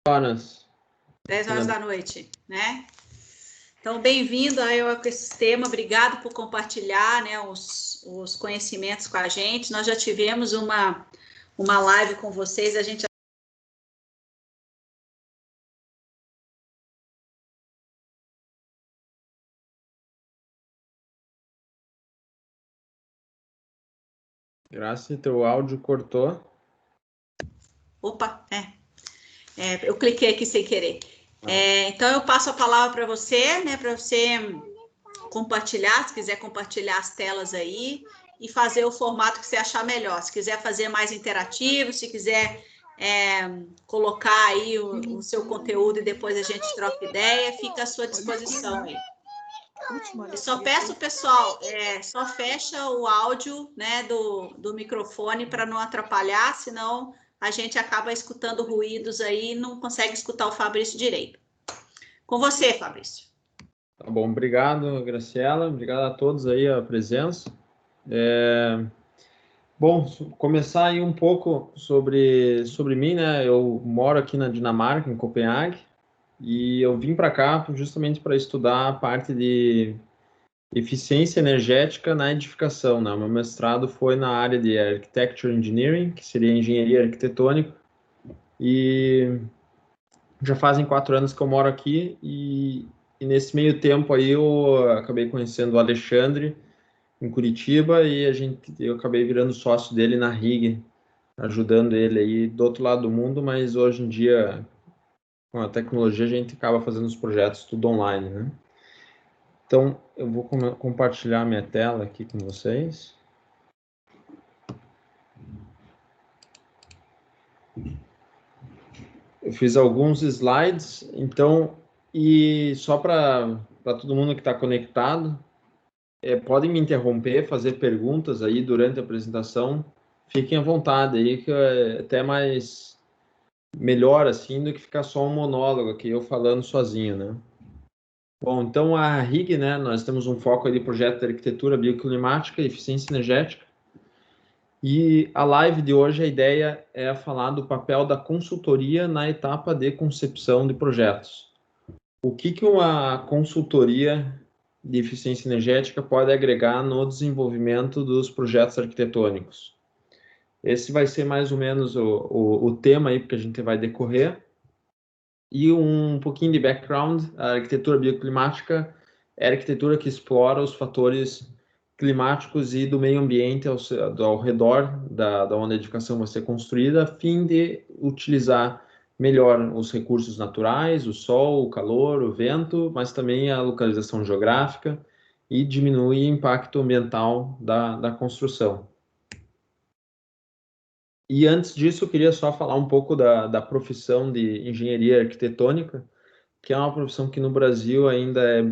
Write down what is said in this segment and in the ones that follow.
Horas. 10 horas da noite, né? Então, bem-vindo ao ecossistema, obrigado por compartilhar, né, os conhecimentos com a gente. Nós já tivemos uma live com vocês, a gente... Graças, teu áudio cortou. Opa, eu cliquei aqui sem querer. Então, eu passo a palavra para você, né, para você compartilhar, se quiser compartilhar as telas aí e fazer o formato que você achar melhor. Se quiser fazer mais interativo, se quiser colocar aí o seu conteúdo e depois a gente troca ideia, fica à sua disposição aí. Eu só peço, pessoal, só fecha o áudio, né, do microfone para não atrapalhar, senão a gente acaba escutando ruídos aí e não consegue escutar o Fabrício direito. Com você, Fabrício. Tá bom, obrigado, Graciela. Obrigado a todos aí a presença. Bom, começar aí um pouco sobre mim, né? Eu moro aqui na Dinamarca, em Copenhague, e eu vim para cá justamente para estudar a parte de eficiência energética na edificação, né? Meu mestrado foi na área de Architecture Engineering, que seria engenharia arquitetônica, e já fazem 4 anos que eu moro aqui, e nesse meio tempo aí eu acabei conhecendo o Alexandre em Curitiba, e eu acabei virando sócio dele na RIG, ajudando ele aí do outro lado do mundo, mas hoje em dia, com a tecnologia, a gente acaba fazendo os projetos tudo online, né? Então, eu vou compartilhar minha tela aqui com vocês. Eu fiz alguns slides, então, e só para todo mundo que está conectado, podem me interromper, fazer perguntas aí durante a apresentação, fiquem à vontade aí, que é até mais melhor assim do que ficar só um monólogo aqui, eu falando sozinho, né? Bom, então a RIG, né, nós temos um foco aí de projeto de arquitetura bioclimática e eficiência energética, e a live de hoje, a ideia é falar do papel da consultoria na etapa de concepção de projetos. O que uma consultoria de eficiência energética pode agregar no desenvolvimento dos projetos arquitetônicos? Esse vai ser mais ou menos o tema aí que a gente vai decorrer. E um pouquinho de background: a arquitetura bioclimática é a arquitetura que explora os fatores climáticos e do meio ambiente ao redor da onde a edificação vai ser construída, a fim de utilizar melhor os recursos naturais, o sol, o calor, o vento, mas também a localização geográfica, e diminuir o impacto ambiental da construção. E antes disso, eu queria só falar um pouco da profissão de engenharia arquitetônica, que é uma profissão que no Brasil ainda é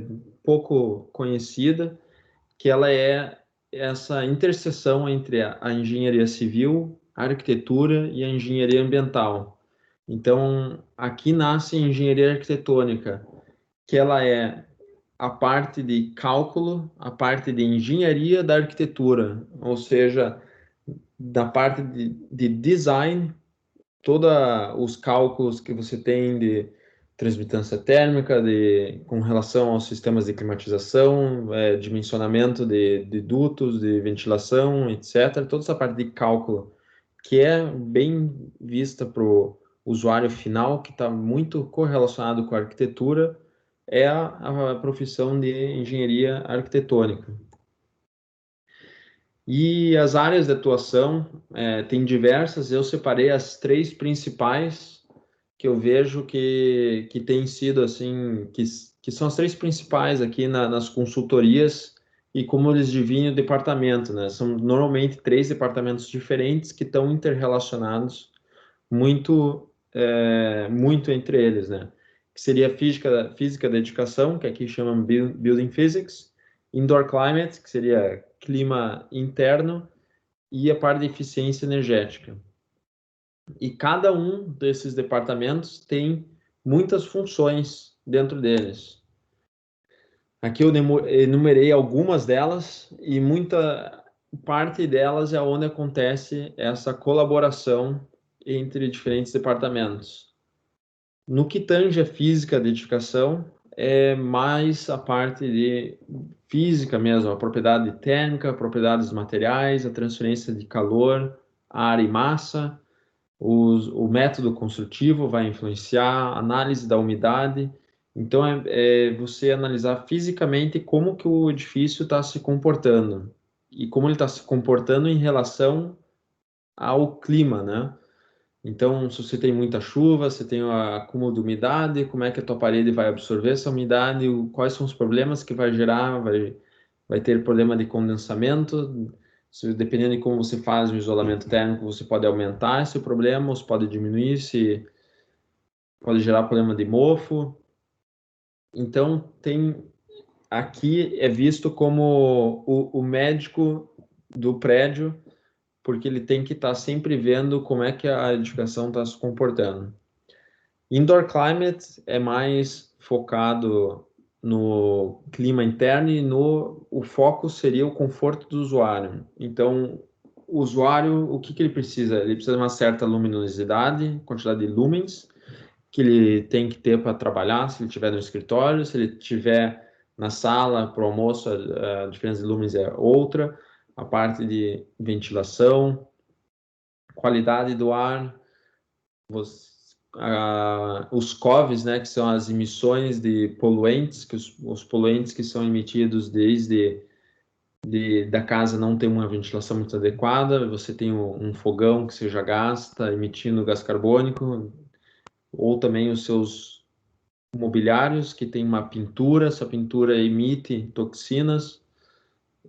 pouco conhecida, que ela é essa interseção entre a engenharia civil, a arquitetura e a engenharia ambiental. Então, aqui nasce a engenharia arquitetônica, que ela é a parte de cálculo, a parte de engenharia da arquitetura, ou seja, da parte de design, todos os cálculos que você tem de transmitância térmica, com relação aos sistemas de climatização, dimensionamento de dutos, de ventilação, etc. Toda essa parte de cálculo, que é bem vista para o usuário final, que está muito correlacionado com a arquitetura, é a profissão de engenharia arquitetônica. E as áreas de atuação, tem diversas, eu separei as 3 principais que eu vejo que tem sido assim, que são as 3 principais aqui nas consultorias, e como eles dividem o departamento, né? São normalmente 3 departamentos diferentes que estão interrelacionados muito, muito entre eles, né? Que seria a física da edificação, que aqui chamam Building Physics, Indoor Climate, que seria clima interno, e a parte de eficiência energética. E cada um desses departamentos tem muitas funções dentro deles. Aqui eu enumerei algumas delas, e muita parte delas é onde acontece essa colaboração entre diferentes departamentos. No que tange a física da edificação, é mais a parte de física mesmo, a propriedade térmica, propriedades dos materiais, a transferência de calor, ar e massa, o método construtivo vai influenciar, análise da umidade. Então, é você analisar fisicamente como que o edifício está se comportando e como ele está se comportando em relação ao clima, né? Então, se você tem muita chuva, você tem o acúmulo de umidade, como é que a tua parede vai absorver essa umidade, quais são os problemas que vai gerar, vai ter problema de condensamento, dependendo de como você faz o isolamento térmico, você pode aumentar esse problema, ou você pode diminuir, se pode gerar problema de mofo. Então, aqui é visto como o médico do prédio, porque ele tem que estar sempre vendo como é que a edificação está se comportando. Indoor climate é mais focado no clima interno e o foco seria o conforto do usuário. Então, o usuário, o que ele precisa? Ele precisa de uma certa luminosidade, quantidade de lumens, que ele tem que ter para trabalhar, se ele estiver no escritório, se ele estiver na sala para o almoço, a diferença de lumens é outra, a parte de ventilação, qualidade do ar, os COVs, né, que são as emissões de poluentes, que os poluentes que são emitidos desde da casa não ter uma ventilação muito adequada, você tem um fogão que você já gasta emitindo gás carbônico, ou também os seus mobiliários que tem uma pintura, essa pintura emite toxinas,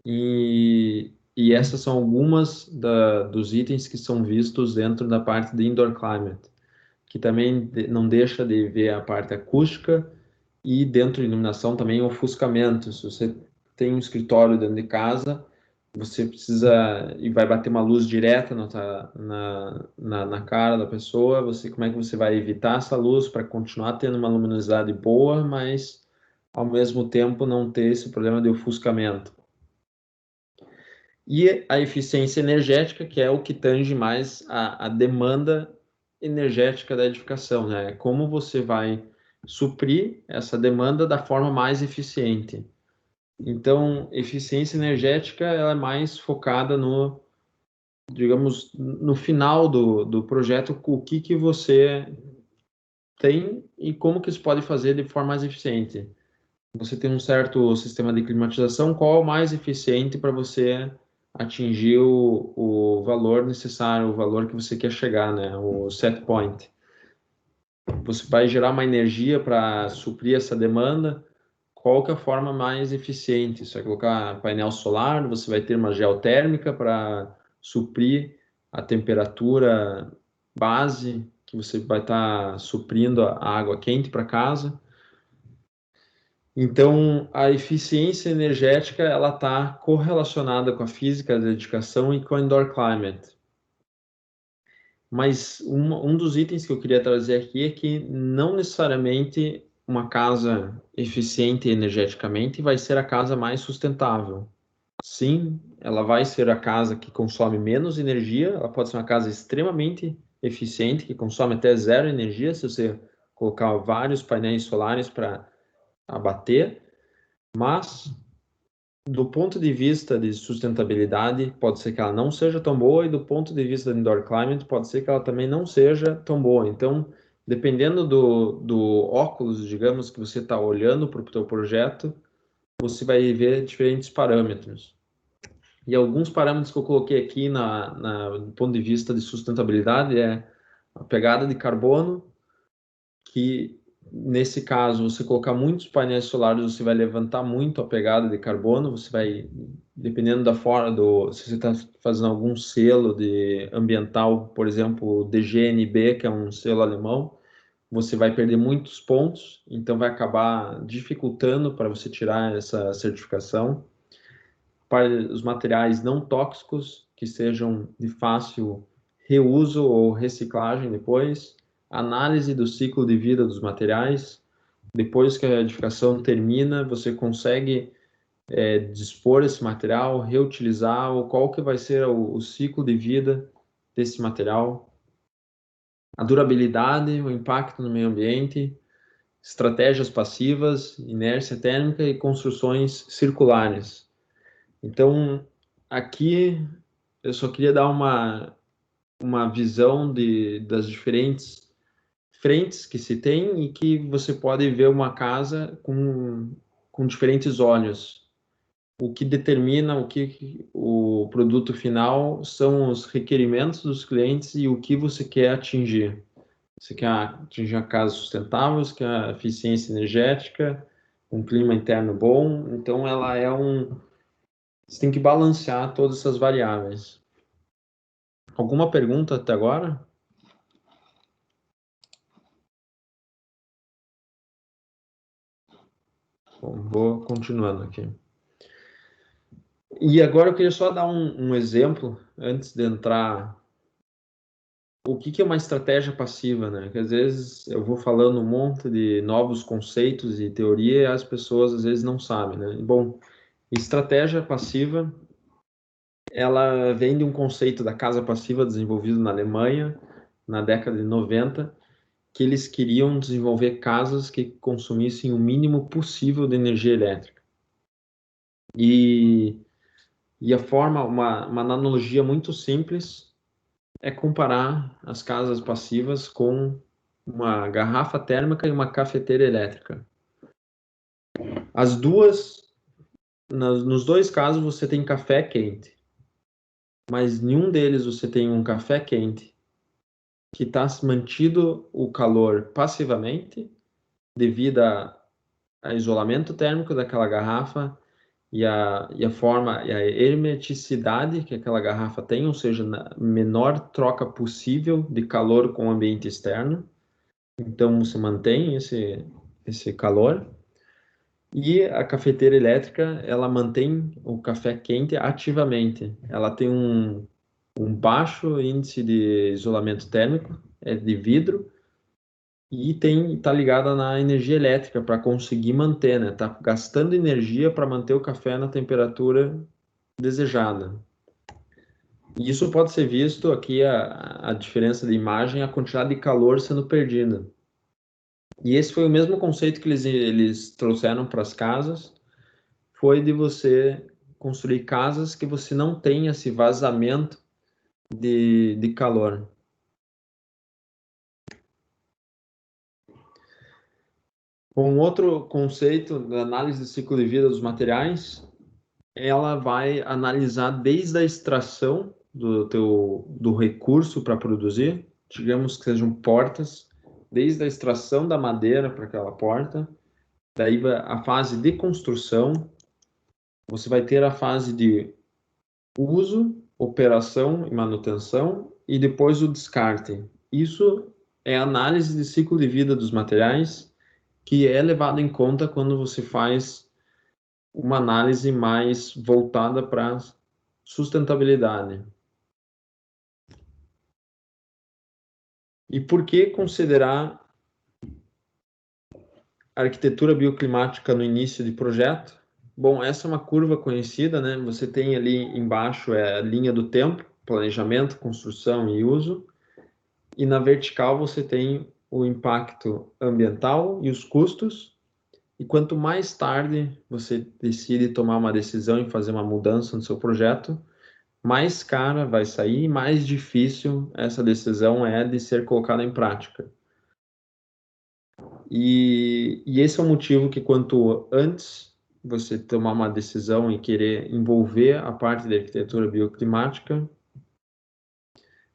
e essas são algumas dos itens que são vistos dentro da parte de indoor climate, que também não deixa de ver a parte acústica e dentro de iluminação também ofuscamento. Se você tem um escritório dentro de casa, você precisa e vai bater uma luz direta na cara da pessoa, como é que você vai evitar essa luz para continuar tendo uma luminosidade boa, mas ao mesmo tempo não ter esse problema de ofuscamento. E a eficiência energética, que é o que tange mais a demanda energética da edificação, né? Como você vai suprir essa demanda da forma mais eficiente. Então, eficiência energética ela é mais focada digamos, no final do projeto, o que você tem e como que isso pode fazer de forma mais eficiente. Você tem um certo sistema de climatização, qual é o mais eficiente para você atingir o valor necessário, o valor que você quer chegar, né? O set point. Você vai gerar uma energia para suprir essa demanda, qual que é a forma mais eficiente? Você vai colocar painel solar, você vai ter uma geotérmica para suprir a temperatura base, que você vai estar suprindo a água quente para casa. Então, a eficiência energética ela está correlacionada com a física da edificação e com o indoor climate. Mas um dos itens que eu queria trazer aqui é que não necessariamente uma casa eficiente energeticamente vai ser a casa mais sustentável. Sim, ela vai ser a casa que consome menos energia, ela pode ser uma casa extremamente eficiente, que consome até zero energia, se você colocar vários painéis solares para abater, mas do ponto de vista de sustentabilidade, pode ser que ela não seja tão boa, e do ponto de vista do indoor climate, pode ser que ela também não seja tão boa. Então, dependendo do óculos, digamos, que você está olhando para o teu projeto, você vai ver diferentes parâmetros. E alguns parâmetros que eu coloquei aqui do ponto de vista de sustentabilidade é a pegada de carbono, que nesse caso, você colocar muitos painéis solares, você vai levantar muito a pegada de carbono, você vai, dependendo da forma, se você está fazendo algum selo de ambiental, por exemplo, o DGNB, que é um selo alemão, você vai perder muitos pontos, então vai acabar dificultando para você tirar essa certificação. Para os materiais não tóxicos, que sejam de fácil reuso ou reciclagem depois, análise do ciclo de vida dos materiais. Depois que a edificação termina, você consegue dispor esse material, reutilizar, ou qual que vai ser o ciclo de vida desse material. a durabilidade, o impacto no meio ambiente, estratégias passivas, inércia térmica e construções circulares. Então, aqui eu só queria dar uma visão das diferentes frentes que se tem e que você pode ver uma casa com diferentes olhos. O que determina o produto final são os requerimentos dos clientes e o que você quer atingir. Você quer atingir uma casa sustentável, você quer a eficiência energética, um clima interno bom, então ela é você tem que balancear todas essas variáveis. Alguma pergunta até agora? Bom, vou continuando aqui. E agora eu queria só dar um exemplo, antes de entrar, o que é uma estratégia passiva, né? Que às vezes eu vou falando um monte de novos conceitos e teoria e as pessoas às vezes não sabem, né? Bom, estratégia passiva, ela vem de um conceito da casa passiva desenvolvido na Alemanha, na década de 90, que eles queriam desenvolver casas que consumissem o mínimo possível de energia elétrica. E a forma, uma analogia muito simples, é comparar as casas passivas com uma garrafa térmica e uma cafeteira elétrica. As duas, nos dois casos, você tem café quente, mas nenhum deles você tem um café quente que está mantido o calor passivamente devido a isolamento térmico daquela garrafa e a forma e a hermeticidade que aquela garrafa tem, ou seja, na menor troca possível de calor com o ambiente externo. Então você mantém esse calor. E a cafeteira elétrica, ela mantém o café quente ativamente. Ela tem um baixo índice de isolamento térmico, é de vidro, e está ligada na energia elétrica para conseguir manter, né? Tá gastando energia para manter o café na temperatura desejada. E isso pode ser visto aqui, a diferença de imagem, a quantidade de calor sendo perdida. E esse foi o mesmo conceito que eles trouxeram para as casas, foi de você construir casas que você não tenha esse vazamento de calor. Um outro conceito da análise do ciclo de vida dos materiais, ela vai analisar desde a extração do recurso para produzir, digamos que sejam portas, desde a extração da madeira para aquela porta, daí a fase de construção, você vai ter a fase de uso, operação e manutenção e depois o descarte. Isso é análise de ciclo de vida dos materiais que é levado em conta quando você faz uma análise mais voltada para sustentabilidade. E por que considerar a arquitetura bioclimática no início de projeto? Bom, essa é uma curva conhecida, né? Você tem ali embaixo a linha do tempo, planejamento, construção e uso, e na vertical você tem o impacto ambiental e os custos. E quanto mais tarde você decide tomar uma decisão e fazer uma mudança no seu projeto, mais cara vai sair e mais difícil essa decisão é de ser colocada em prática. E esse é o motivo que quanto antes você tomar uma decisão e querer envolver a parte da arquitetura bioclimática,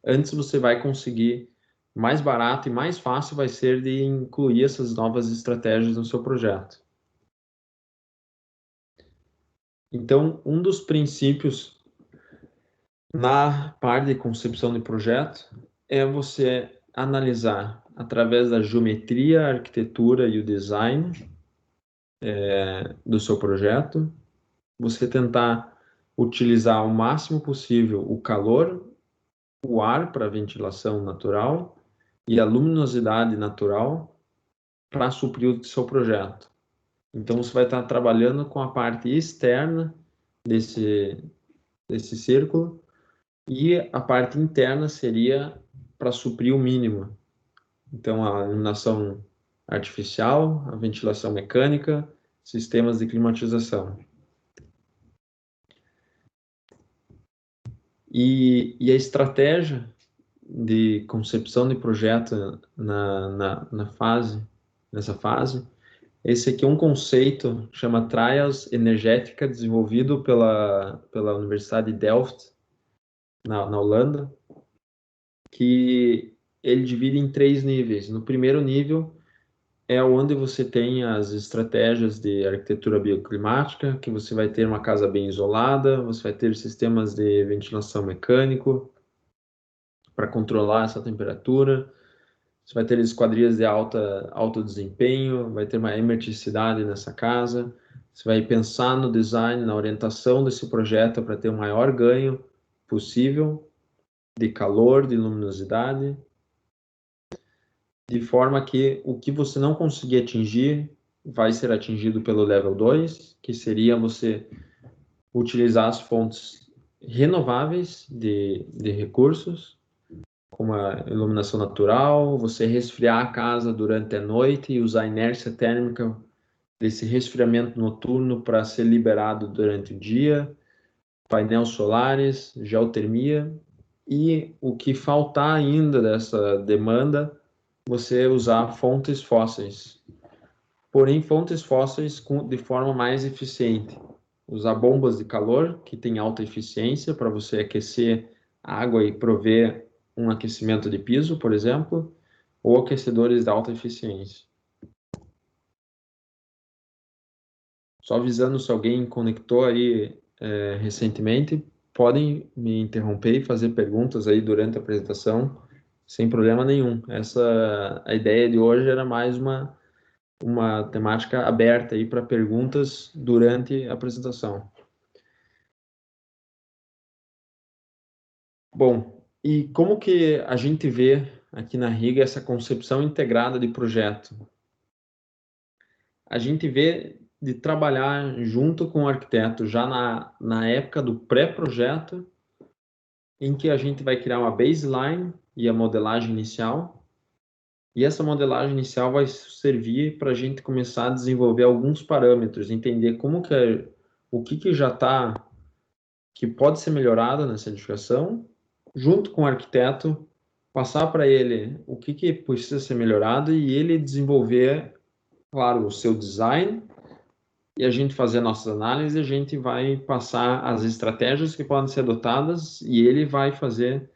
antes você vai conseguir mais barato e mais fácil vai ser de incluir essas novas estratégias no seu projeto. Então, um dos princípios na parte de concepção de projeto é você analisar através da geometria, a arquitetura e o design do seu projeto, você tentar utilizar o máximo possível o calor, o ar para ventilação natural e a luminosidade natural para suprir o seu projeto. Então você vai estar trabalhando com a parte externa desse círculo e a parte interna seria para suprir o mínimo. Então, a iluminação artificial, a ventilação mecânica, sistemas de climatização. E a estratégia de concepção de projeto nessa fase, esse aqui é um conceito, chama Trias Energética, desenvolvido pela Universidade de Delft, na Holanda, que ele divide em 3 níveis. No primeiro nível é onde você tem as estratégias de arquitetura bioclimática, que você vai ter uma casa bem isolada, você vai ter sistemas de ventilação mecânico para controlar essa temperatura, você vai ter esquadrias de alto desempenho, vai ter uma hermeticidade nessa casa, você vai pensar no design, na orientação desse projeto para ter o maior ganho possível de calor, de luminosidade, de forma que o que você não conseguir atingir vai ser atingido pelo level 2, que seria você utilizar as fontes renováveis de recursos, como a iluminação natural, você resfriar a casa durante a noite e usar a inércia térmica desse resfriamento noturno para ser liberado durante o dia, painéis solares, geotermia, e o que faltar ainda dessa demanda, você usar fontes fósseis. Porém, fontes fósseis de forma mais eficiente. Usar bombas de calor, que tem alta eficiência, para você aquecer a água e prover um aquecimento de piso, por exemplo, ou aquecedores de alta eficiência. Só avisando, se alguém conectou aí recentemente, podem me interromper e fazer perguntas aí durante a apresentação, sem problema nenhum. A ideia de hoje era mais uma temática aberta aí para perguntas durante a apresentação. Bom, e como que a gente vê aqui na RIGA essa concepção integrada de projeto? A gente vê de trabalhar junto com o arquiteto já na época do pré-projeto, em que a gente vai criar uma baseline e a modelagem inicial, e essa modelagem inicial vai servir para a gente começar a desenvolver alguns parâmetros, entender como que o que já está, que pode ser melhorado nessa edificação, junto com o arquiteto, passar para ele o que precisa ser melhorado e ele desenvolver, claro, o seu design, e a gente fazer nossas análises, a gente vai passar as estratégias que podem ser adotadas e ele vai fazer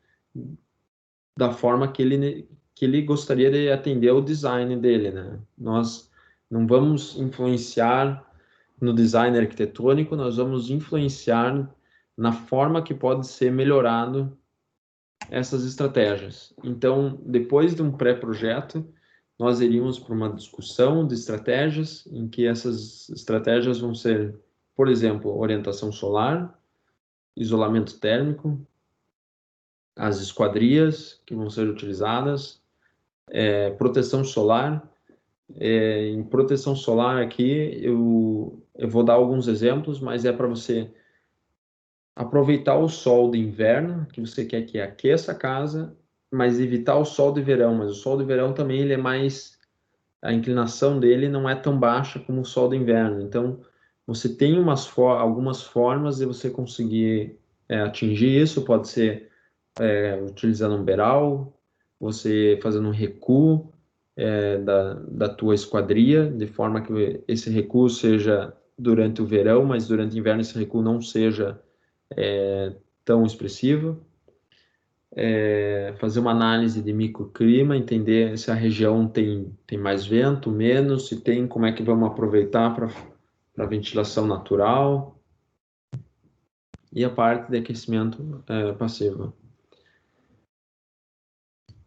da forma que ele gostaria de atender o design dele, né? Nós não vamos influenciar no design arquitetônico, nós vamos influenciar na forma que pode ser melhorado essas estratégias. Então, depois de um pré-projeto, nós iríamos para uma discussão de estratégias, em que essas estratégias vão ser, por exemplo, orientação solar, isolamento térmico, as esquadrias que vão ser utilizadas, proteção solar. Em proteção solar aqui, eu vou dar alguns exemplos, mas é para você aproveitar o sol de inverno, que você quer que aqueça a casa, mas evitar o sol de verão. Mas o sol de verão também ele é mais, a inclinação dele não é tão baixa como o sol de inverno. Então, você tem algumas formas de você conseguir atingir isso. Pode ser utilizando um beiral, você fazendo um recuo da tua esquadria, de forma que esse recuo seja durante o verão, mas durante o inverno esse recuo não seja tão expressivo. Fazer uma análise de microclima, entender se a região tem mais vento, menos, se tem, como é que vamos aproveitar para ventilação natural, e a parte de aquecimento passivo.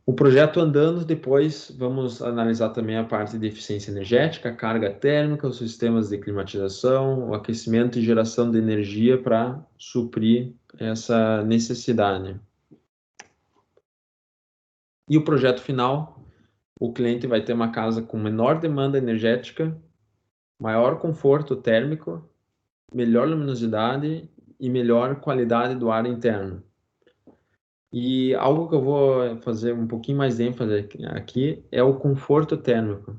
O projeto andando, depois vamos analisar também a parte de eficiência energética, a carga térmica, os sistemas de climatização, o aquecimento e geração de energia para suprir essa necessidade. E o projeto final, o cliente vai ter uma casa com menor demanda energética, maior conforto térmico, melhor luminosidade e melhor qualidade do ar interno. E algo que eu vou fazer um pouquinho mais de ênfase aqui é o conforto térmico.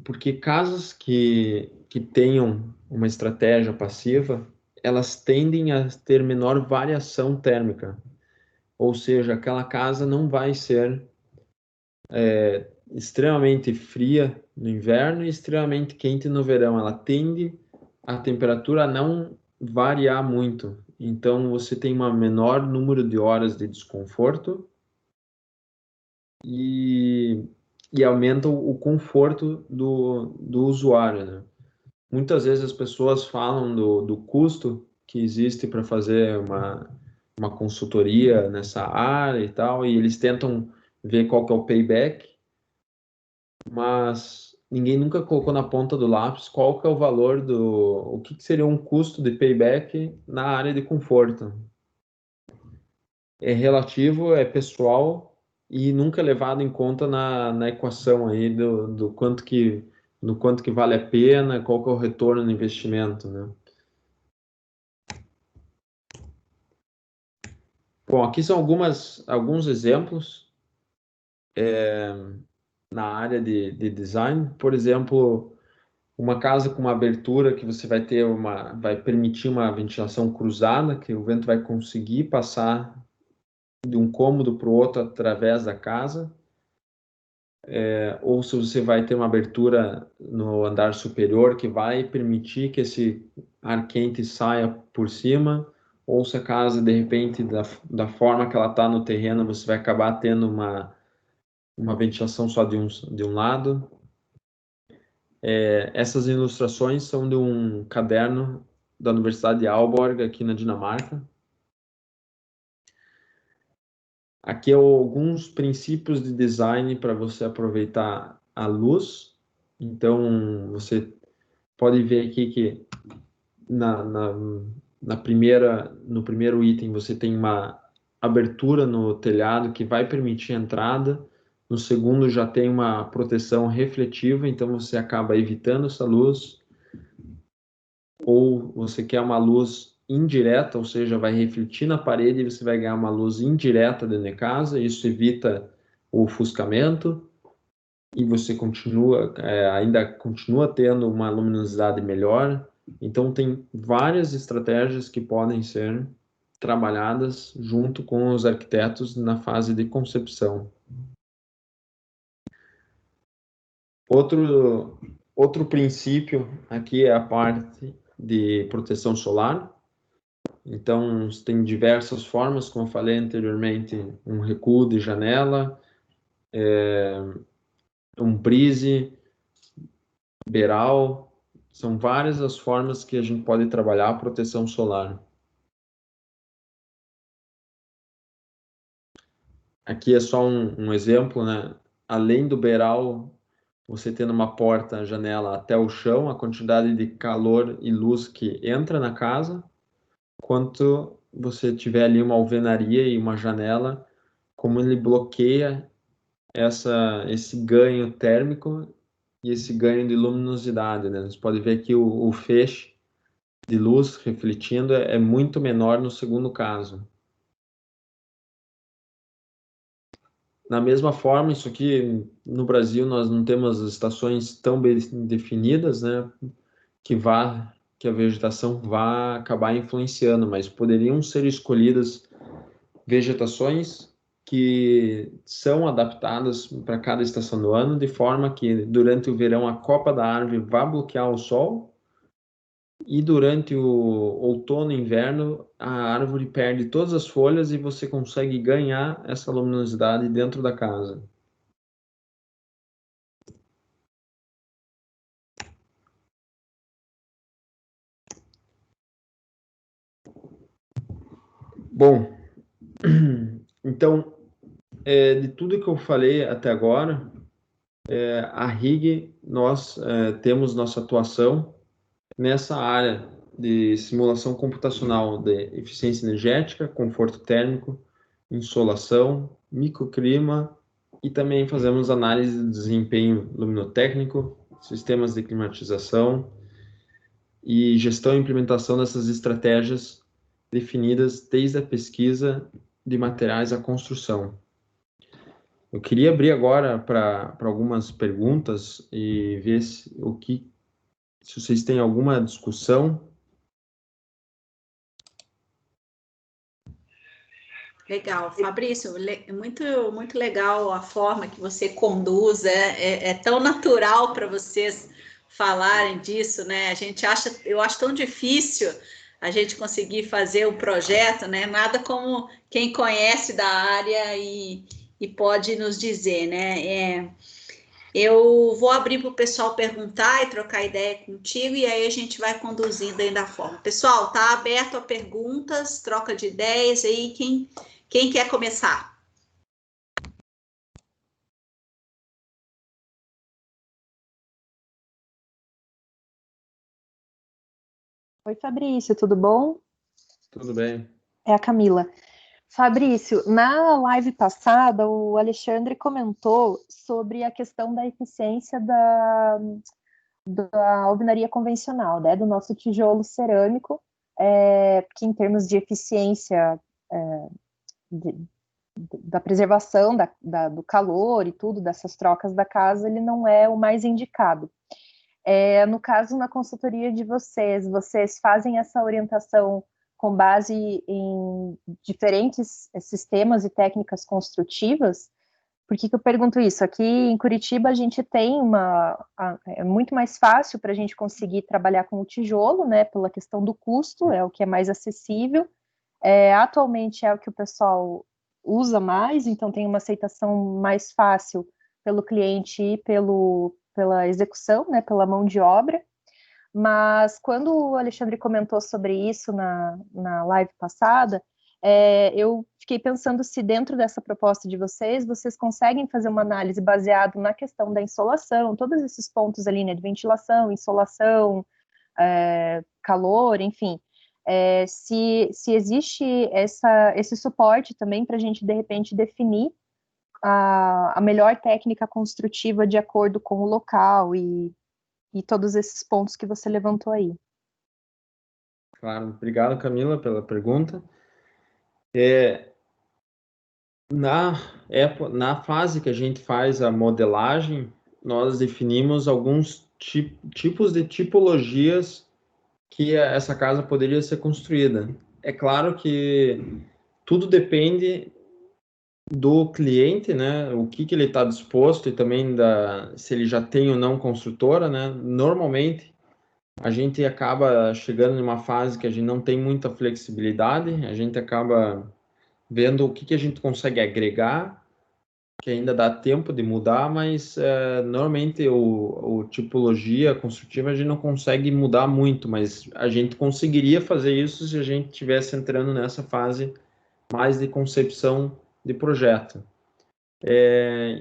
Porque casas que tenham uma estratégia passiva, elas tendem a ter menor variação térmica. Ou seja, aquela casa não vai ser extremamente fria no inverno e extremamente quente no verão. Ela tende a temperatura a não variar muito. Então, você tem um menor número de horas de desconforto e, e aumenta o conforto do usuário, né? Muitas vezes as pessoas falam do custo que existe para fazer uma consultoria nessa área e tal, e eles tentam ver qual que é o payback, mas ninguém nunca colocou na ponta do lápis qual que é o valor o que seria um custo de payback na área de conforto. É relativo, é pessoal e nunca é levado em conta na equação aí do quanto que vale a pena, qual que é o retorno no investimento, né? Bom, aqui são alguns exemplos na área de design. Por exemplo, uma casa com uma abertura que você vai permitir uma ventilação cruzada, que o vento vai conseguir passar de um cômodo para o outro através da casa. Ou se você vai ter uma abertura no andar superior que vai permitir que esse ar quente saia por cima, ou se a casa, de repente, da forma que ela está no terreno, você vai acabar tendo uma ventilação só de um lado. Essas ilustrações são de um caderno da Universidade de Aalborg, aqui na Dinamarca. Aqui alguns princípios de design para você aproveitar a luz. Então, você pode ver aqui que no primeiro item você tem uma abertura no telhado que vai permitir a entrada. No segundo já tem uma proteção refletiva, então você acaba evitando essa luz. Ou você quer uma luz indireta, ou seja, vai refletir na parede e você vai ganhar uma luz indireta dentro de casa. Isso evita o ofuscamento e você ainda continua tendo uma luminosidade melhor. Então, tem várias estratégias que podem ser trabalhadas junto com os arquitetos na fase de concepção. Outro princípio aqui é a parte de proteção solar. Então, tem diversas formas, como eu falei anteriormente, um recuo de janela, um brise, beiral. São várias as formas que a gente pode trabalhar a proteção solar. Aqui é só um exemplo, né? Além do beiral, você tendo uma porta, janela até o chão, a quantidade de calor e luz que entra na casa, quanto você tiver ali uma alvenaria e uma janela, como ele bloqueia esse ganho térmico e esse ganho de luminosidade, né? Você pode ver que o feixe de luz refletindo é muito menor no segundo caso. Da mesma forma, isso aqui no Brasil nós não temos estações tão bem definidas, né? Que a vegetação vá acabar influenciando, mas poderiam ser escolhidas vegetações que são adaptadas para cada estação do ano, de forma que durante o verão a copa da árvore vá bloquear o sol e durante o outono e inverno a árvore perde todas as folhas e você consegue ganhar essa luminosidade dentro da casa. Bom, então, de tudo que eu falei até agora, a RIG, nós temos nossa atuação nessa área de simulação computacional de eficiência energética, conforto térmico, insolação, microclima e também fazemos análise de desempenho luminotécnico, sistemas de climatização e gestão e implementação dessas estratégias definidas desde a pesquisa de materiais à construção. Eu queria abrir agora para algumas perguntas e ver se vocês têm alguma discussão. Legal, Fabrício, muito legal a forma que você conduz, é tão natural para vocês falarem disso, né? Eu acho tão difícil a gente conseguir fazer o projeto, né? Nada como quem conhece da área e pode nos dizer, né? Eu vou abrir para o pessoal perguntar e trocar ideia contigo, e aí a gente vai conduzindo aí da forma. Pessoal, tá aberto a perguntas, troca de ideias aí, quem quer começar? Oi, Fabrício, tudo bom? Tudo bem. É a Camila. Fabrício, na live passada, o Alexandre comentou sobre a questão da eficiência da alvenaria convencional, né, do nosso tijolo cerâmico, que em termos de eficiência de- da preservação do calor e tudo, dessas trocas da casa, ele não é o mais indicado. No caso, na consultoria de vocês fazem essa orientação com base em diferentes sistemas e técnicas construtivas? Por que eu pergunto isso? Aqui em Curitiba a gente tem é muito mais fácil para a gente conseguir trabalhar com o tijolo, né, pela questão do custo, é o que é mais acessível. Atualmente é o que o pessoal usa mais, então tem uma aceitação mais fácil pelo cliente e pela execução, né, pela mão de obra. Mas quando o Alexandre comentou sobre isso na live passada, eu fiquei pensando se dentro dessa proposta de vocês conseguem fazer uma análise baseada na questão da insolação, todos esses pontos ali, né, de ventilação, insolação, calor, enfim, se existe esse suporte também para a gente, de repente, definir a melhor técnica construtiva de acordo com o local e todos esses pontos que você levantou aí. Claro, obrigado, Camila, pela pergunta. Na fase que a gente faz a modelagem, nós definimos alguns tipos de tipologias que essa casa poderia ser construída. É claro que tudo depende do cliente, né? O que ele está disposto e também se ele já tem ou não construtora, né? Normalmente a gente acaba chegando numa fase que a gente não tem muita flexibilidade, a gente acaba vendo o que a gente consegue agregar, que ainda dá tempo de mudar, mas normalmente o tipologia construtiva a gente não consegue mudar muito, mas a gente conseguiria fazer isso se a gente estivesse entrando nessa fase mais de concepção de projeto.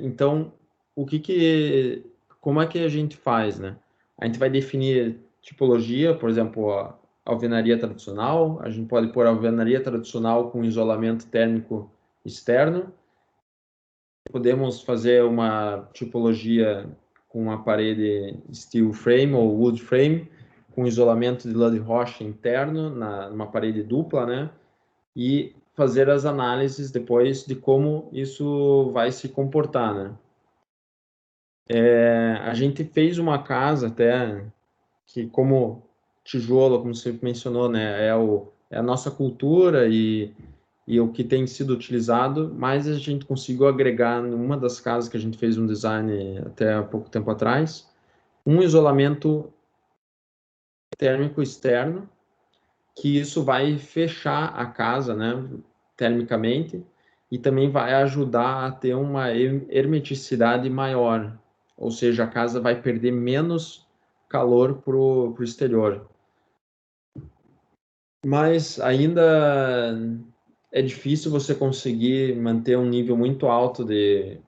Então, como é que a gente faz, né? A gente vai definir tipologia, por exemplo, a alvenaria tradicional, a gente pode pôr a alvenaria tradicional com isolamento térmico externo, podemos fazer uma tipologia com uma parede steel frame ou wood frame, com isolamento de lã de rocha interno, numa parede dupla, né? E fazer as análises depois de como isso vai se comportar, né? A gente fez uma casa até que, como tijolo, como você mencionou, né, é a nossa cultura e o que tem sido utilizado, mas a gente conseguiu agregar numa das casas que a gente fez um design até há pouco tempo atrás, um isolamento térmico externo, que isso vai fechar a casa, né, termicamente, e também vai ajudar a ter uma hermeticidade maior, ou seja, a casa vai perder menos calor para o exterior. Mas ainda é difícil você conseguir manter um nível muito alto de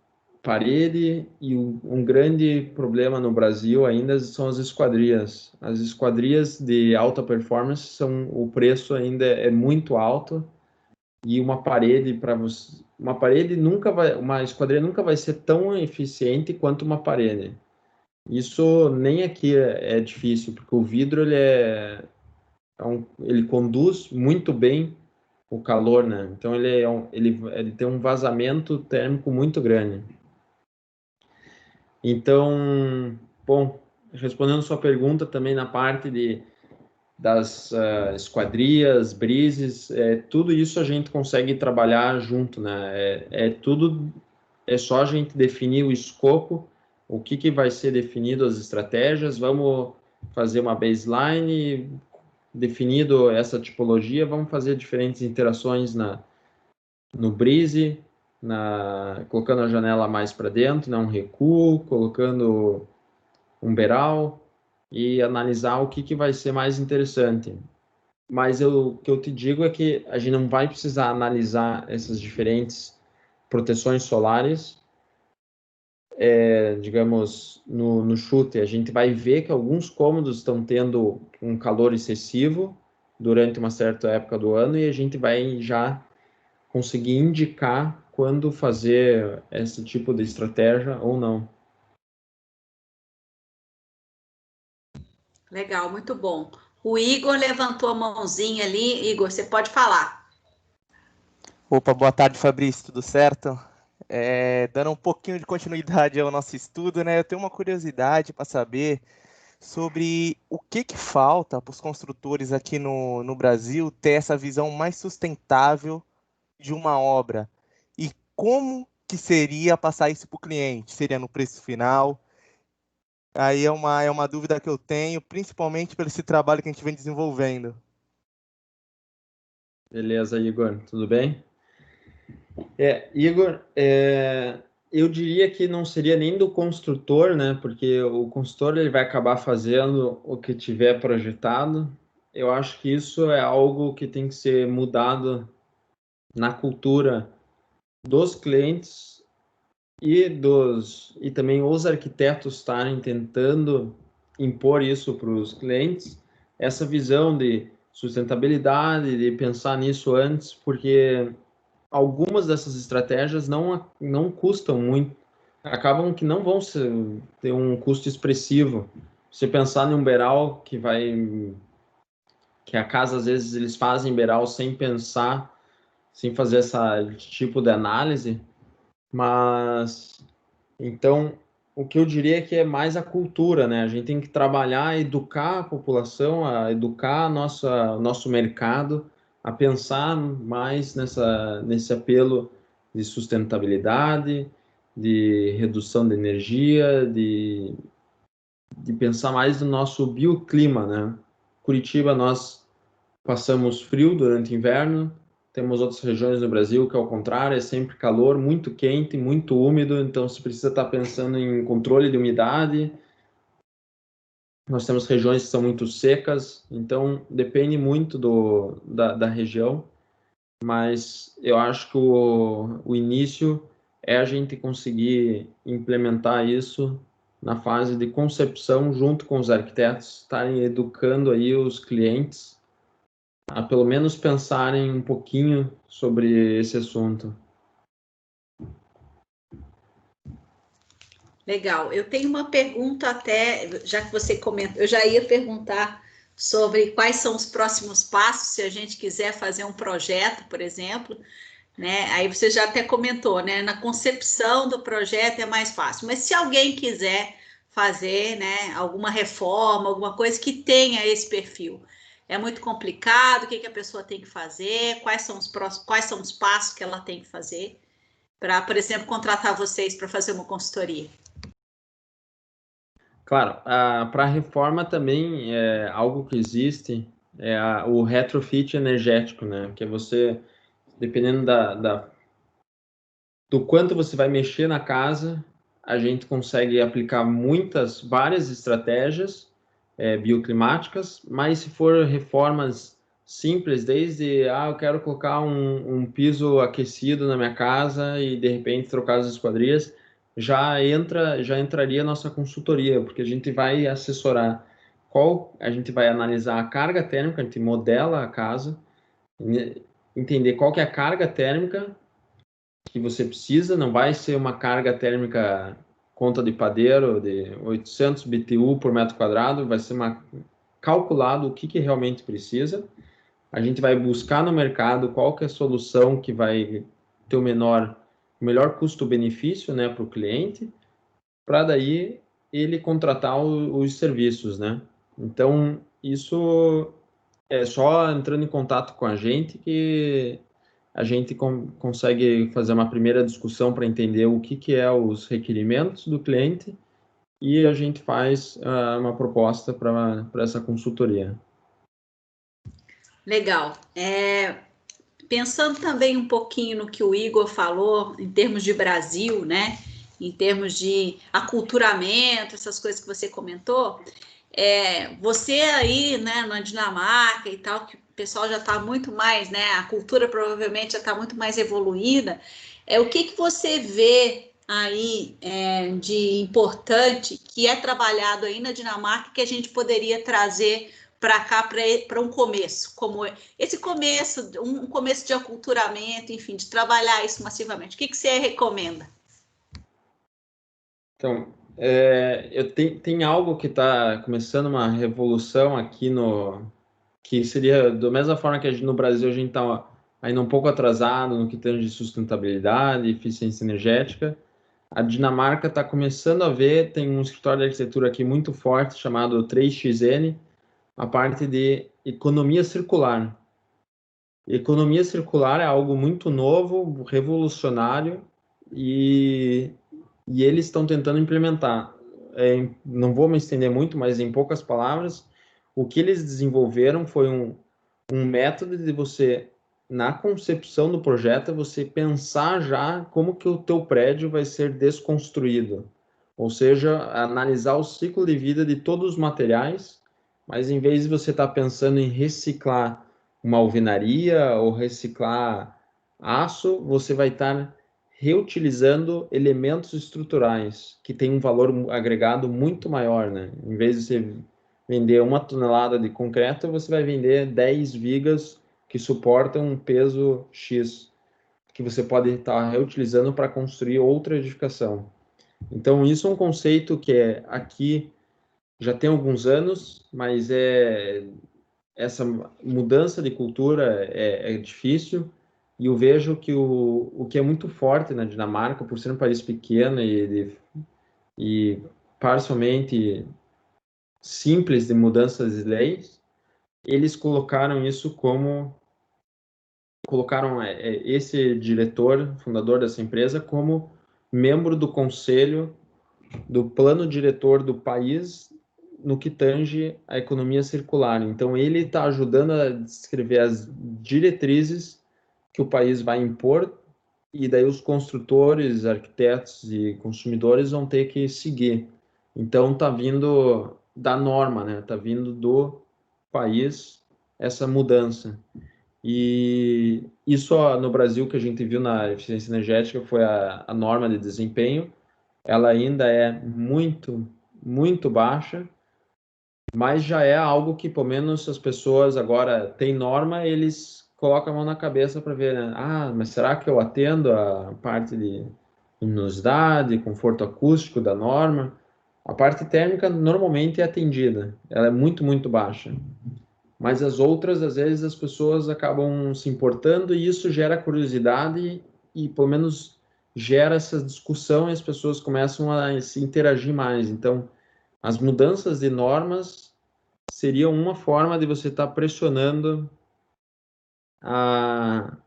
parede e um grande problema no Brasil ainda são as esquadrias. As esquadrias de alta performance o preço ainda é muito alto e uma esquadria nunca vai ser tão eficiente quanto uma parede. Isso nem aqui é difícil, porque o vidro ele conduz muito bem o calor, né? Então ele tem um vazamento térmico muito grande. Então, bom, respondendo sua pergunta também na parte das esquadrias, brises, tudo isso a gente consegue trabalhar junto, né? É só a gente definir o escopo, o que vai ser definido, as estratégias, vamos fazer uma baseline, definido essa tipologia, vamos fazer diferentes interações no Breeze, colocando a janela mais para dentro, né, um recuo, colocando um beiral e analisar o que vai ser mais interessante. Mas o que eu te digo é que a gente não vai precisar analisar essas diferentes proteções solares, digamos, no chute. A gente vai ver que alguns cômodos estão tendo um calor excessivo durante uma certa época do ano e a gente vai já conseguir indicar quando fazer esse tipo de estratégia ou não. Legal, muito bom. O Igor levantou a mãozinha ali. Igor, você pode falar. Opa, boa tarde, Fabrício, tudo certo? Dando um pouquinho de continuidade ao nosso estudo, né? Eu tenho uma curiosidade para saber sobre o que falta para os construtores aqui no Brasil ter essa visão mais sustentável de uma obra e como que seria passar isso para o cliente? Seria no preço final? Aí é uma dúvida que eu tenho, principalmente pelo esse trabalho que a gente vem desenvolvendo. Beleza, Igor, tudo bem? Igor, eu diria que não seria nem do construtor, né? Porque o construtor ele vai acabar fazendo o que tiver projetado. Eu acho que isso é algo que tem que ser mudado na cultura dos clientes e também os arquitetos estarem tentando impor isso para os clientes, essa visão de sustentabilidade, de pensar nisso antes, porque algumas dessas estratégias não custam muito, acabam que não vão ter um custo expressivo. Você pensar em um beiral que a casa às vezes eles fazem beiral sem pensar, sem fazer esse tipo de análise, mas então o que eu diria é que é mais a cultura, né? A gente tem que trabalhar, educar a população, a educar o nosso mercado a pensar mais nesse apelo de sustentabilidade, de redução de energia, de pensar mais no nosso bioclima, né? Curitiba, nós passamos frio durante o inverno, temos outras regiões no Brasil que, ao contrário, é sempre calor, muito quente, muito úmido, então se precisa estar pensando em controle de umidade. Nós temos regiões que são muito secas, então depende muito da região, mas eu acho que o início é a gente conseguir implementar isso na fase de concepção junto com os arquitetos, estarem educando aí os clientes a pelo menos pensarem um pouquinho sobre esse assunto. Legal. Eu tenho uma pergunta até, já que você comentou, eu já ia perguntar sobre quais são os próximos passos, se a gente quiser fazer um projeto, por exemplo, né? Aí você já até comentou, né? Na concepção do projeto é mais fácil, mas se alguém quiser fazer, né, alguma reforma, alguma coisa que tenha esse perfil, é muito complicado, o que a pessoa tem que fazer, quais são os passos que ela tem que fazer para, por exemplo, contratar vocês para fazer uma consultoria? Claro, para a reforma também é algo que existe, o retrofit energético, né? Que é você, dependendo do quanto você vai mexer na casa, a gente consegue aplicar várias estratégias bioclimáticas, mas se for reformas simples, desde eu quero colocar um piso aquecido na minha casa e de repente trocar as esquadrias, já entraria a nossa consultoria, porque a gente vai assessorar a gente vai analisar a carga térmica, a gente modela a casa, entender qual que é a carga térmica que você precisa, não vai ser uma carga térmica conta de padeiro de 800 BTU por metro quadrado, vai ser calculado o que realmente precisa, a gente vai buscar no mercado qual que é a solução que vai ter o melhor custo-benefício, né, para o cliente, para daí ele contratar os serviços, né? Então, isso é só entrando em contato com a gente que a gente consegue fazer uma primeira discussão para entender o que é os requerimentos do cliente e a gente faz uma proposta para essa consultoria. Legal. Pensando também um pouquinho no que o Igor falou, em termos de Brasil, né? Em termos de aculturamento, essas coisas que você comentou, você aí, né, na Dinamarca e tal, que o pessoal já está muito mais, né? A cultura provavelmente já está muito mais evoluída. O que você vê aí de importante que é trabalhado aí na Dinamarca que a gente poderia trazer para cá, para um começo, como esse começo, um começo de aculturamento, enfim, de trabalhar isso massivamente. O que você recomenda? Então, tem algo que está começando uma revolução aqui que seria da mesma forma que no Brasil a gente está ainda um pouco atrasado no que tange de sustentabilidade, eficiência energética. A Dinamarca está começando a ver, tem um escritório de arquitetura aqui muito forte chamado 3XN, a parte de economia circular. Economia circular é algo muito novo, revolucionário, e eles estão tentando implementar. Não vou me estender muito, mas em poucas palavras, o que eles desenvolveram foi um método de você, na concepção do projeto, você pensar já como que o teu prédio vai ser desconstruído. Ou seja, analisar o ciclo de vida de todos os materiais, mas em vez de você estar pensando em reciclar uma alvenaria ou reciclar aço, você vai estar reutilizando elementos estruturais que têm um valor agregado muito maior, né? Em vez de você vender 1 tonelada de concreto, você vai vender 10 vigas que suportam um peso X, que você pode estar reutilizando para construir outra edificação. Então, isso é um conceito que aqui já tem alguns anos, mas essa mudança de cultura é difícil, e eu vejo que o que é muito forte na Dinamarca, por ser um país pequeno e parcialmente simples de mudanças de leis, eles colocaram isso colocaram esse diretor, fundador dessa empresa, como membro do conselho do plano diretor do país no que tange a economia circular. Então, ele está ajudando a descrever as diretrizes que o país vai impor, e daí os construtores, arquitetos e consumidores vão ter que seguir. Então, está vindo da norma, né? Está vindo do país essa mudança. E isso no Brasil que a gente viu na eficiência energética foi a norma de desempenho. Ela ainda é muito, muito baixa, mas já é algo que, pelo menos, as pessoas agora têm norma, eles colocam a mão na cabeça para ver, né? Ah, mas será que eu atendo a parte de luminosidade, conforto acústico da norma? A parte térmica normalmente é atendida, ela é muito, muito baixa. Mas as outras, às vezes, as pessoas acabam se importando e isso gera curiosidade e, pelo menos, gera essa discussão e as pessoas começam a se interagir mais. Então, as mudanças de normas seriam uma forma de você estar pressionando a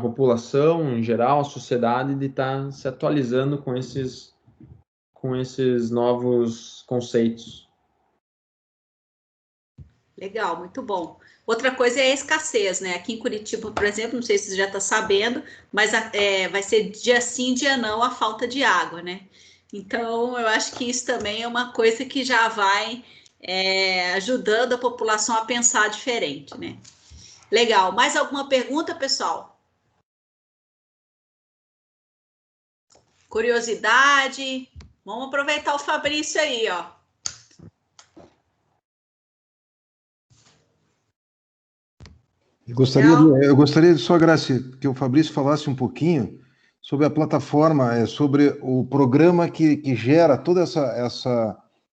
população em geral, a sociedade, de estar se atualizando com esses novos conceitos. Legal, muito bom. Outra coisa é a escassez, né? Aqui em Curitiba, por exemplo, não sei se você já está sabendo, mas vai ser dia sim, dia não, a falta de água, né? Então, eu acho que isso também é uma coisa que já vai ajudando a população a pensar diferente, né? Legal. Mais alguma pergunta, pessoal? Curiosidade? Vamos aproveitar o Fabrício aí, ó. Eu gostaria só, Graci, que o Fabrício falasse um pouquinho sobre a plataforma, sobre o programa que gera todo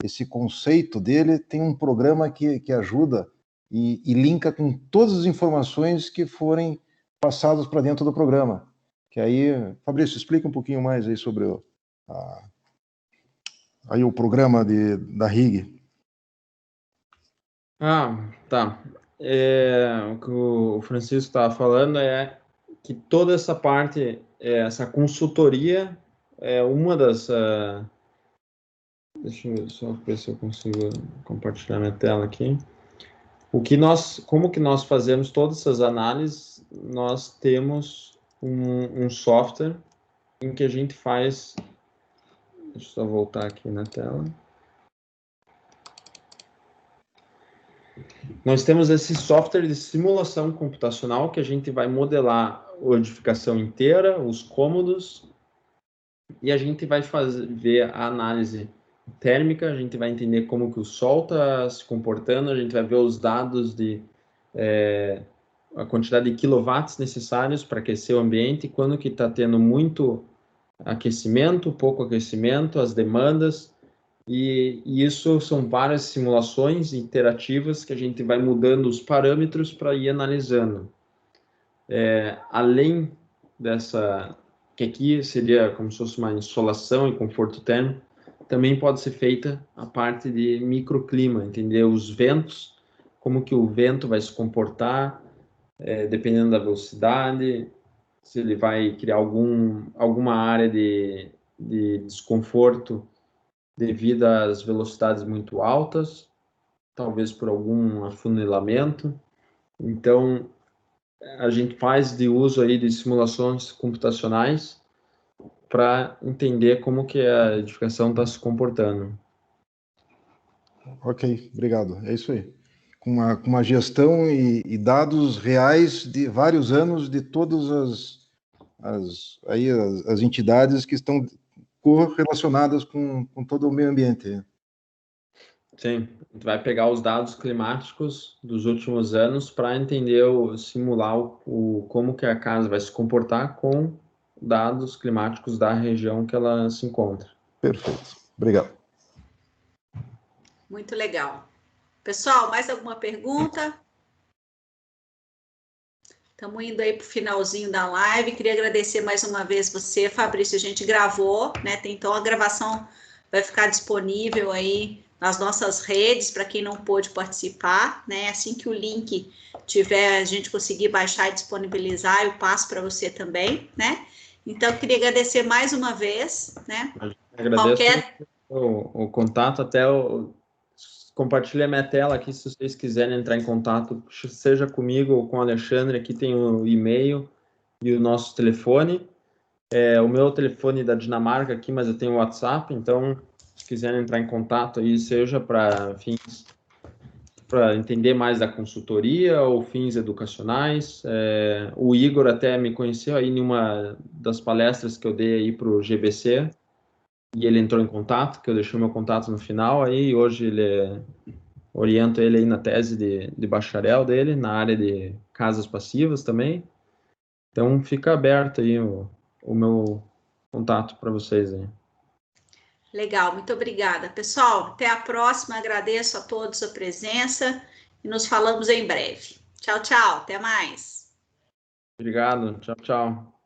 esse conceito dele. Tem um programa que ajuda e linka com todas as informações que forem passadas para dentro do programa. Que aí, Fabrício, explica um pouquinho mais aí sobre aí o programa da RIG. Tá. O que o Francisco estava falando é que toda essa parte, essa consultoria, é uma das... deixa eu só ver se eu consigo compartilhar minha tela aqui. Como que nós fazemos todas essas análises? Nós temos um software em que a gente faz... Deixa eu só voltar aqui na tela. Nós temos esse software de simulação computacional que a gente vai modelar a edificação inteira, os cômodos, e a gente vai ver a análise térmica, a gente vai entender como que o sol está se comportando, a gente vai ver os dados de a quantidade de quilowatts necessários para aquecer o ambiente, quando que está tendo muito aquecimento, pouco aquecimento, as demandas, e isso são várias simulações interativas que a gente vai mudando os parâmetros para ir analisando. Além dessa, que aqui seria como se fosse uma insolação e conforto térmico, também pode ser feita a parte de microclima, entender os ventos, como que o vento vai se comportar, dependendo da velocidade, se ele vai criar alguma área de desconforto devido às velocidades muito altas, talvez por algum afunilamento. Então, a gente faz de uso aí de simulações computacionais para entender como que a edificação está se comportando. Ok, obrigado. É isso aí. Com uma gestão e dados reais de vários anos de todas as entidades que estão correlacionadas com todo o meio ambiente. Sim, a gente vai pegar os dados climáticos dos últimos anos para entender, simular como que a casa vai se comportar com dados climáticos da região que ela se encontra. Perfeito. Obrigado. Muito legal. Pessoal, mais alguma pergunta? Estamos indo aí para o finalzinho da live. Queria agradecer mais uma vez você, Fabrício. A gente gravou, né? Então a gravação vai ficar disponível aí nas nossas redes para quem não pôde participar, né? Assim que o link tiver, a gente conseguir baixar e disponibilizar, eu passo para você também, né? Então, eu queria agradecer mais uma vez, né? Agradeço o contato, compartilha minha tela aqui se vocês quiserem entrar em contato, seja comigo ou com o Alexandre. Aqui tem o e-mail e o nosso telefone. O meu telefone da Dinamarca aqui, mas eu tenho o WhatsApp, então se quiserem entrar em contato aí, seja para fins para entender mais da consultoria ou fins educacionais. O Igor até me conheceu aí em uma das palestras que eu dei aí para o GBC, e ele entrou em contato, que eu deixei meu contato no final, aí hoje oriento ele aí na tese de bacharel dele, na área de casas passivas também. Então fica aberto aí o meu contato para vocês aí. Legal, muito obrigada. Pessoal, até a próxima. Agradeço a todos a presença e nos falamos em breve. Tchau, tchau. Até mais. Obrigado. Tchau, tchau.